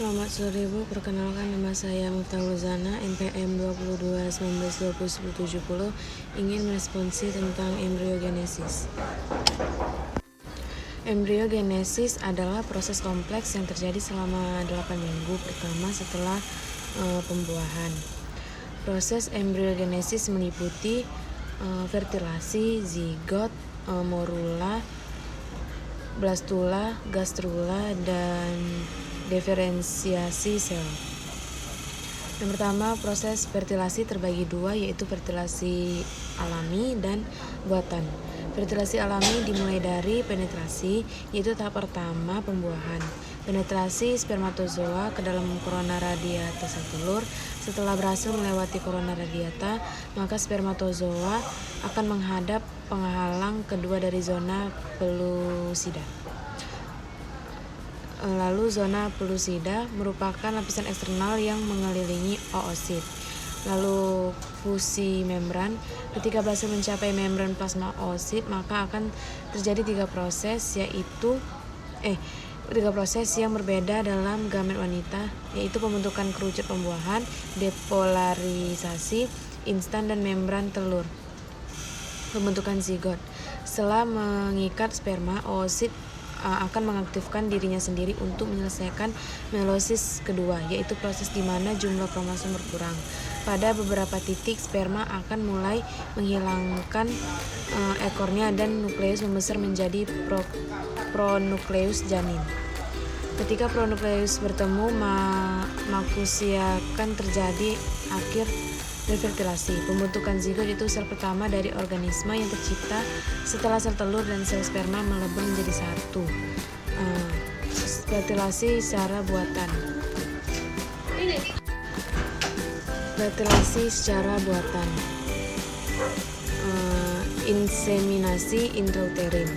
selamat sore Bu. Perkenalkan, nama saya Muftahulzana, NPM 2219201070, ingin meresponsi tentang embriogenesis. Embriogenesis adalah proses kompleks yang terjadi selama 8 minggu pertama setelah pembuahan. Proses embriogenesis meliputi fertilasi, zigot, morula, blastula, gastrula, dan diferensiasi sel. Yang pertama, proses fertilasi terbagi dua, yaitu fertilasi alami dan buatan. Fertilasi alami dimulai dari penetrasi, yaitu tahap pertama pembuahan. Penetrasi spermatozoa ke dalam korona radiata sel telur. Setelah berhasil melewati korona radiata, maka spermatozoa akan menghadap penghalang kedua dari zona pelusida. Lalu zona pelusida merupakan lapisan eksternal yang mengelilingi oosit. Lalu fusi membran. Ketika berhasil mencapai membran plasma oosit, maka akan terjadi tiga proses yang berbeda dalam gamet wanita, yaitu pembentukan kerucut pembuahan, depolarisasi instan, dan membran telur. Pembentukan zigot. Setelah mengikat sperma, oosit akan mengaktifkan dirinya sendiri untuk menyelesaikan meiosis kedua, yaitu proses di mana jumlah kromosom berkurang. Pada beberapa titik, sperma akan mulai menghilangkan ekornya dan nukleus membesar menjadi pronukleus janin. Ketika pronukleus bertemu, makusia akan terjadi akhir fertilasi. Pembentukan zigot itu sel pertama dari organisme yang tercipta setelah sel telur dan sel sperma melebur menjadi satu. Fertilasi secara buatan. Inseminasi intrauterin.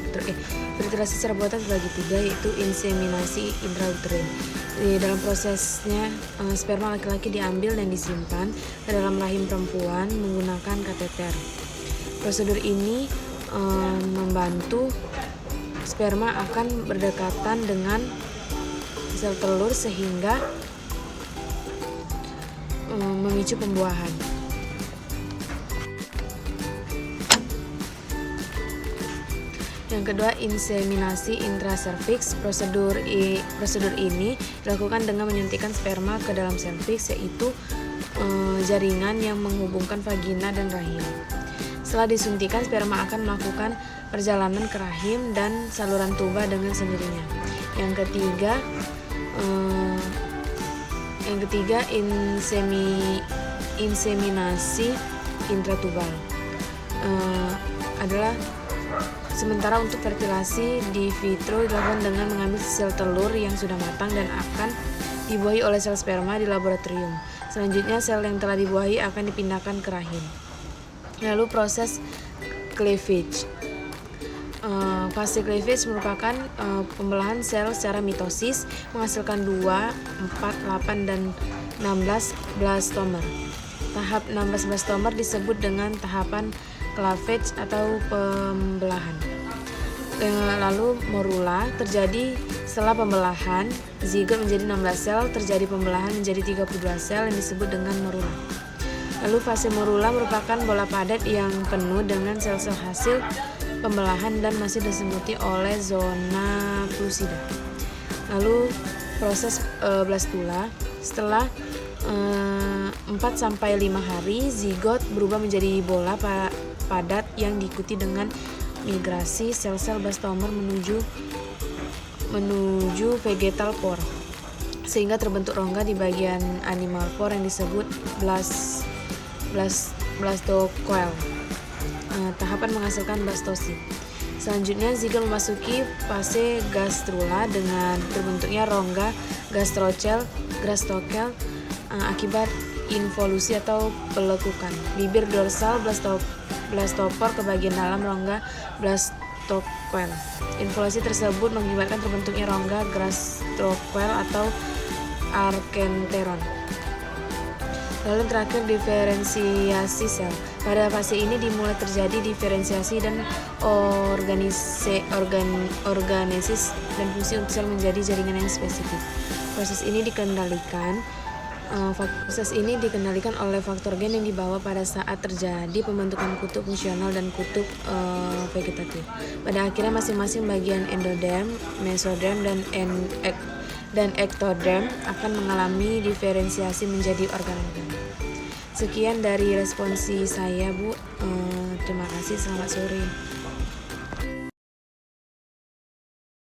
Fertilasi secara buatan terbagi tiga, yaitu inseminasi intrauterin. Di dalam prosesnya, sperma laki-laki diambil dan disimpan ke dalam rahim perempuan menggunakan kateter. Prosedur ini membantu sperma akan berdekatan dengan sel telur sehingga memicu pembuahan. Yang kedua, inseminasi intraservix. Prosedur ini dilakukan dengan menyuntikkan sperma ke dalam serviks, yaitu jaringan yang menghubungkan vagina dan rahim. Setelah disuntikan, sperma akan melakukan perjalanan ke rahim dan saluran tuba dengan sendirinya. Yang ketiga, inseminasi intratubal adalah sementara untuk fertilasi di vitro dilakukan dengan mengambil sel telur yang sudah matang dan akan dibuahi oleh sel sperma di laboratorium. Selanjutnya, sel yang telah dibuahi akan dipindahkan ke rahim. Lalu proses cleavage. Fase cleavage merupakan pembelahan sel secara mitosis menghasilkan 2, 4, 8, dan 16 blastomer. Tahap 16 blastomer disebut dengan tahapan cleavage atau pembelahan. Lalu morula terjadi setelah pembelahan. Zigot menjadi 16 sel, terjadi pembelahan menjadi 32 sel yang disebut dengan morula. Lalu fase morula merupakan bola padat yang penuh dengan sel-sel hasil pembelahan dan masih diselimuti oleh zona pelusida. Lalu proses blastula. Setelah 4-5 hari, zigot berubah menjadi bola padat yang diikuti dengan migrasi sel-sel blastomer menuju vegetal pore, sehingga terbentuk rongga di bagian animal pore yang disebut blastocoel. Tahapan menghasilkan blastosit. Selanjutnya, zigot memasuki fase gastrula dengan terbentuknya rongga gastrocel akibat involusi atau pelekukan. Bibir dorsal blastopor ke bagian dalam rongga blastocoel. Involusi tersebut mengakibatkan terbentuknya rongga gastrocel atau arkenteron. Lalu terakhir, diferensiasi sel. Pada fase ini dimulai terjadi diferensiasi dan organesis dan fungsi untuk sel menjadi jaringan yang spesifik. Proses ini dikendalikan oleh faktor gen yang dibawa pada saat terjadi pembentukan kutub fungsional dan kutub vegetatif. Pada akhirnya masing-masing bagian endoderm, mesoderm, dan ektoderm akan mengalami diferensiasi menjadi organ-organ. Sekian dari responsi saya, Bu. Terima kasih, selamat sore.